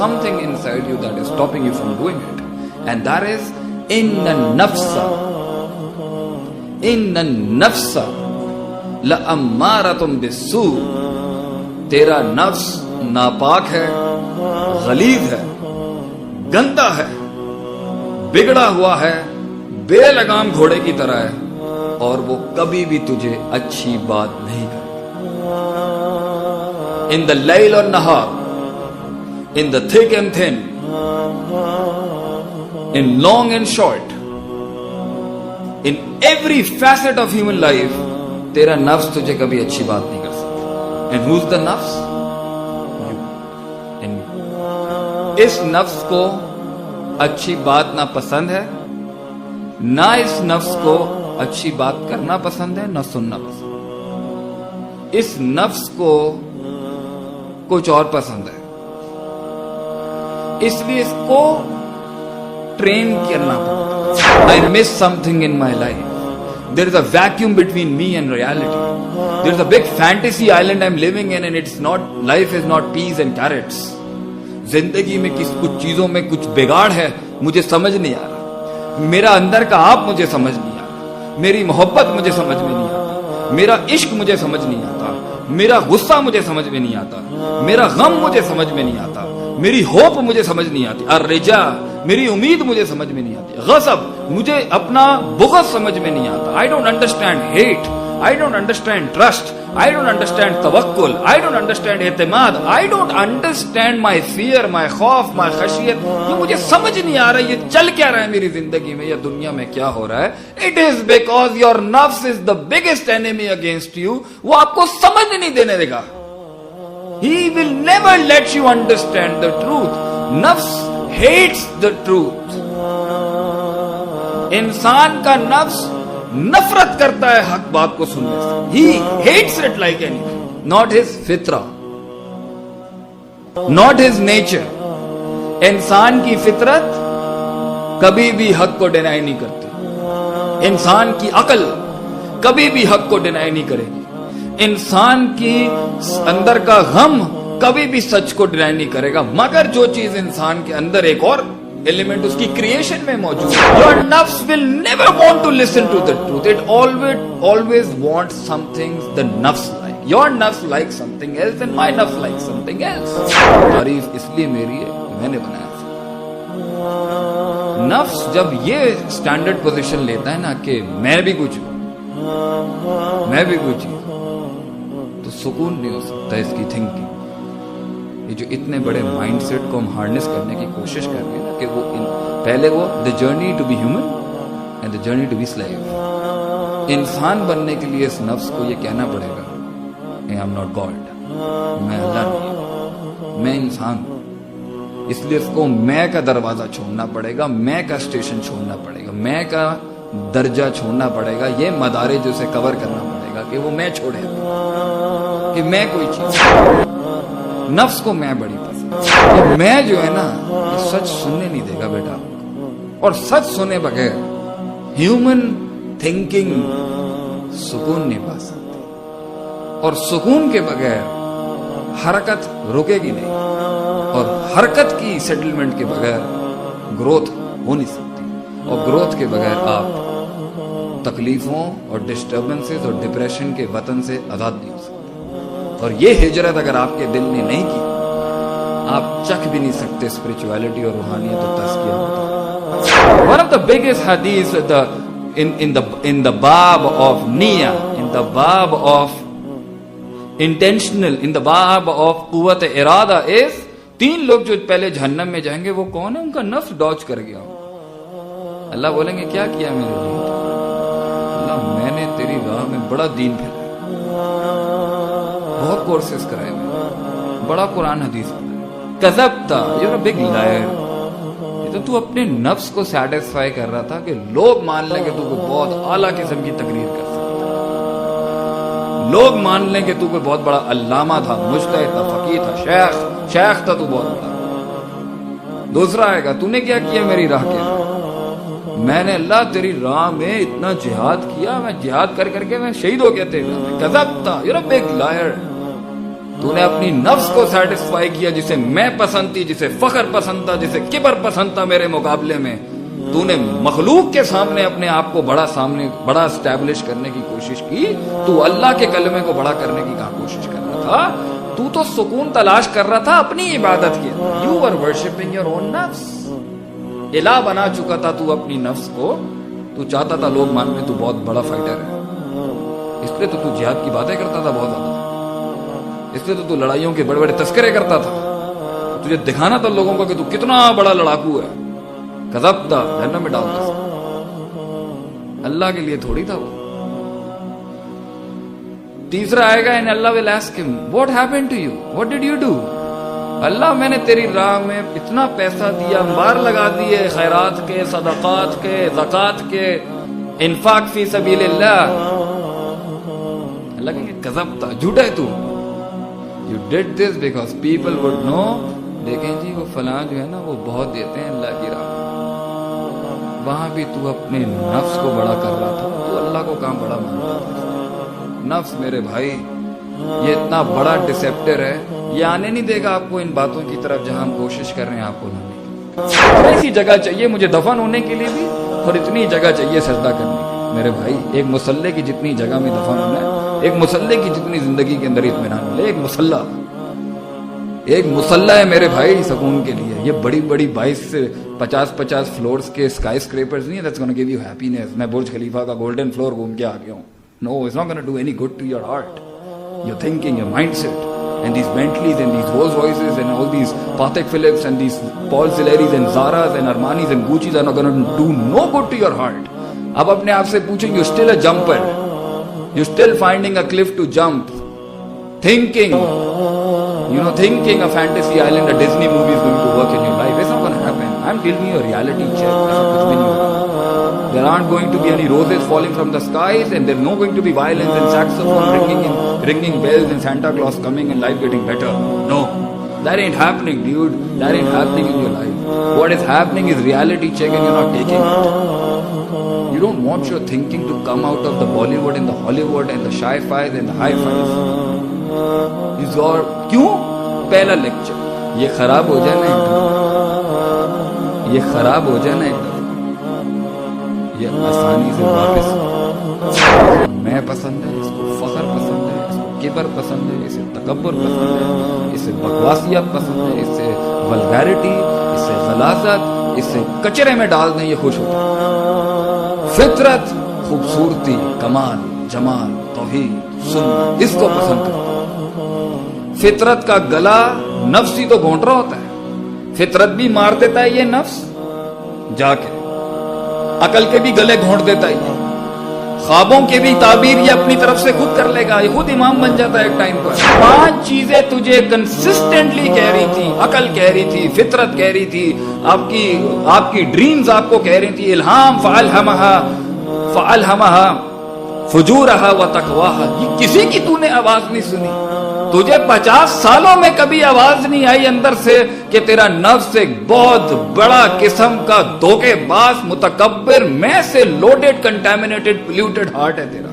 something inside you that is stopping you from doing it. And that is inna nafsa la ammaratum bisu. تیرا نفس ناپاک ہے, غلیظ ہے, گندا ہے, بگڑا ہوا ہے, بے لگام گھوڑے کی طرح ہے, اور وہ کبھی بھی تجھے اچھی بات نہیں کرے. In the layl or nahar, in the thick and thin, in long and short, in every facet of human life, تیرا نفس تجھے کبھی اچھی بات نہیں کر سکتا. And who's the nafs? You and me. اس نفس کو اچھی بات نہ پسند ہے, نہ اس نفس کو اچھی بات کرنا پسند ہے, نہ سننا پسند. اس نفس کو کچھ اور پسند ہے, اس لیے اس کو ٹرین کرنا پڑتا. I miss something in my life. There is a vacuum between me and reality. There is a big fantasy island I'm living in, and it's not, life is not peas and carrots. زندگی میں کچھ چیزوں میں کچھ بگاڑ ہے, مجھے سمجھ نہیں آ رہا. میرا اندر کا آپ مجھے سمجھ نہیں آ رہا, میری محبت مجھے سمجھ میں نہیں آتی, میرا عشق مجھے سمجھ نہیں آتا, میرا غصہ مجھے سمجھ میں نہیں آتا, میرا غم مجھے سمجھ میں نہیں آتا, میری ہوپ مجھے سمجھ نہیں آتی, الرجا میری امید مجھے سمجھ میں نہیں آتی, غضب مجھے اپنا بغض سمجھ میں نہیں آتا. I don't understand hate, I don't understand trust, I don't understand tawakkul, I don't understand اعتماد, I don't understand my fear, my خوف, my خشیت. یہ مجھے سمجھ نہیں آ رہا ہے, یہ چل کیا رہا ہے میری زندگی میں, یا دنیا میں کیا ہو رہا ہے. It is because your nafs is the biggest enemy against you. وہ آپ کو سمجھ نہیں دینے دے گا. He will never let you understand the truth. Nafs hates the truth. انسان کا نفس نفرت کرتا ہے حق بات کو سننے سے. He hates it like anything. Not his fitra, not his nature. انسان کی فطرت کبھی بھی حق کو ڈینائی نہیں کرتی. انسان کی عقل کبھی بھی حق کو ڈینائی نہیں کرے گی. انسان کی اندر کا غم کبھی بھی سچ کو ڈینائی نہیں کرے گا, مگر جو چیز انسان کے اندر ایک اور ایلیمنٹ اس کی کریشن میں موجود ہے. Your nafs will never want to listen to the truth. It always wants something the nafs like. Your nafs likes something else and my nafs likes something else. تعریف اس لیے میری ہے کہ میں نے بنایا. نفس جب یہ اسٹینڈرڈ پوزیشن لیتا ہے نا کہ میں بھی کچھ ہوں, میں بھی کچھ ہوں, تو سکون نہیں ہو سکتا اس کی تھنکنگ. یہ جو اتنے بڑے مائنڈ سیٹ کو ہم ہارنس کرنے کی کوشش کر رہے ہیں نا, کہ وہ پہلے وہ the journey to be human and the journey to be slave. انسان بننے کے لیے اس نفس کو یہ کہنا پڑے گا کہ آئی ایم ناٹ گاڈ, میں اللہ نہیں, میں انسان ہوں. اس لیے اس کو میں کا دروازہ چھوڑنا پڑے گا, میں کا اسٹیشن چھوڑنا پڑے گا, میں کا درجہ چھوڑنا پڑے گا, یہ مدارج اسے کور کرنا پڑے گا کہ وہ میں چھوڑے, کہ میں کوئی چیز. نفس کو میں بڑی پسند. میں جو ہے نا یہ سچ سننے نہیں دے گا بیٹا, اور سچ سنے بغیر ہیومن تھنکنگ سکون نہیں پا سکتی, اور سکون کے بغیر حرکت رکے گی نہیں, اور حرکت کی سیٹلمنٹ کے بغیر گروتھ ہو نہیں سکتی, اور گروتھ کے بغیر آپ تکلیفوں اور ڈسٹربنسز اور ڈپریشن کے وطن سے آزاد نہیں ہو سکتے. اور یہ ہجرت اگر آپ کے دل نے نہیں کی, آپ چکھ بھی نہیں سکتے اسپرچویلٹی اور روحانیت اور تزکیہ. One of the biggest hadith in the bab of niyyah, in the bab of intentional, in the bab of قوت ارادہ is, 3 لوگ جو پہلے جہنم میں جائیں گے وہ کون ہے؟ ان کا نفس ڈاج کر گیا. اللہ بولیں گے کیا کیا میرے لیے؟ اللہ میں نے تیری راہ میں بڑا دین پھیلایا, بہت کورسز کرائے, میں بڑا قرآن حدیث پڑھا. کذبتا, you are a big liar. تو تو اپنے نفس کو سیٹسفائی کر رہا تھا کہ لوگ مان لیں کہ تو کوئی بہت اعلیٰ قسم کی تقریر کر سکتا, لوگ مان لیں کہ تو کوئی بہت بڑا علامہ تھا, مجتہد تھا, فقیہ تھا, شیخ تھا, تو بہت بڑا. دوسرا آئے گا, تو نے کیا کیا میری راہ کے؟ میں نے اللہ تیری راہ میں اتنا جہاد کیا, میں جہاد کر کر کے میں شہید ہو گیا تھے. کذبتا, you are a big liar. تو نے اپنی نفس کو سیٹسفائی کیا, جسے میں پسند تھی, جسے فخر پسند تھا, جسے کبر پسند تھا میرے مقابلے میں. تو نے مخلوق کے سامنے اپنے آپ کو بڑا اسٹیبلش کرنے کی کوشش کی. تو اللہ کے کلمے کو بڑا کرنے کی کہاں کوشش کر رہا تھا؟ تو سکون تلاش کر رہا تھا اپنی عبادت کی. You were worshipping your own نفس. الہ بنا چکا تھا تو اپنی نفس کو. تو چاہتا تھا لوگ مان میں تو بہت بڑا فائٹر ہے, اس لیے تو جہاد کی باتیں کرتا تھا بہت زیادہ, اس لیے تو لڑائیوں کے بڑے بڑے تذکرے کرتا تھا. تجھے دکھانا تھا لوگوں کو کہ تو کتنا بڑا لڑاکو ہے. کذب تھا, جہنم میں ڈالتا تھا. اللہ کے لیے تھوڑی تھا وہ. تیسرا آئے گا, and Allah will ask him, what happened to you? What did you do? اللہ میں نے تیری راہ میں اتنا پیسہ دیا, انبار لگا دیے خیرات کے, صدقات کے, زکات کے, انفاق فی سبیل اللہ. اللہ کہیں گے کذب تھا, جھوٹا ہے تو. You did this because people would know. دیکھیں جی وہ فلاں جو ہے نا وہ بہت دیتے ہیں اللہ کی راہ. وہاں بھی تو اپنے نفس کو بڑا کر رہا تھا, تو اللہ کو کہاں بڑا مان رہا تھا. نفس میرے بھائی یہ اتنا بڑا ڈسیپٹر ہے, یہ آنے نہیں دے گا آپ کو ان باتوں کی طرف جہاں ہم کوشش کر رہے ہیں آپ کو لانے کی. ایسی جگہ چاہیے مجھے دفن ہونے کے لیے بھی, اور اتنی جگہ چاہیے سجدہ کرنے کی. میرے بھائی ایک مصلی کی جتنی جگہ میں دفن ہونا ہے, ایک مصلی کی جتنی زندگی کے اندر اطمینان ملے, ایک مصلی ہے میرے بھائی سکون کے لیے. یہ بڑی بڑی 22 سے 50 فلورز کے اسکائی اسکریپرز نہیں ہے that's gonna give you happiness. میں برج خلیفہ کا گولڈن فلور گھوم کے آ گیا ہوں. No, it's not gonna do any good to your heart, your thinking, your mindset. And these Bentleys and these Rolls Royces and all these Patek Philipps and these Paul Zileris and Zaras and Armanis and Gucci's are not gonna do no good to your heart. اب اپنے آپ سے پوچھیں, you're still a jumper, you're still finding a cliff to jump, thinking a fantasy island, a Disney movie is going to work in your life. It's not gonna happen. I'm giving you a reality check. ایسا کچھ بھی نہیں ہوگا. There aren't going to be any roses falling from the skies, and there's not going to be violence and saxophone ringing bells and Santa Claus coming and life getting better. No, that ain't happening, dude. That ain't happening in your life. What is happening is reality check, and you're not taking it. You don't want your thinking to come out of the Bollywood and the Hollywood and the sci-fis and the hi-fis. کیوں؟ پہلا lecture یہ خراب ہو جائے نا ایک دم, یہ خراب ہو جائے نا ایک دم, یہ آسانی سے واپس میں پسند ہے, اس کو فخر پسند ہے, اس کو کبر پسند ہے, اسے تکبر پسند ہے, اسے بکواسیت پسند ہے, اسے ولگیرٹی, اسے غلاظت, اسے کچرے میں ڈال دیں یہ خوش ہوتا ہے. فطرت خوبصورتی, کمال, جمال, توحید, سنت, اس کو پسند کرتا ہے. فطرت کا گلا نفس ہی تو گھونٹ رہا ہوتا ہے. فطرت بھی مار دیتا ہے یہ نفس جا کے, عقل کے بھی گلے گھونٹ دیتا ہے یہ, خوابوں کے بھی تعبیر یہ اپنی طرف سے خود کر لے گا, یہ خود امام بن جاتا ہے ایک ٹائم پر. 5 چیزیں تجھے کنسسٹنٹلی کہہ رہی تھی, عقل کہہ رہی تھی, فطرت کہہ رہی تھی, آپ کی ڈریمز آپ کو کہہ رہی تھی, الہام فالہمہا فجورہا و تقواہا. یہ کسی کی تو نے آواز نہیں سنی. تجھے 50 سالوں میں کبھی آواز نہیں آئی اندر سے کہ تیرا نفس ایک بہت بڑا قسم کا دھوکے باز, متکبر, میں سے لوڈڈ, کنٹامینیٹڈ, پلیوٹڈ ہارٹ ہے تیرا.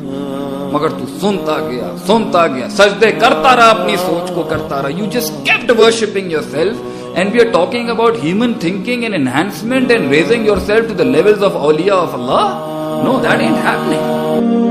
مگر تو سنتا گیا, سجدے کرتا رہا, اپنی سوچ کو کرتا رہا. You just kept worshipping yourself, and we are talking about human thinking and enhancement and raising yourself to the levels of awliya of Allah. No, that ain't happening.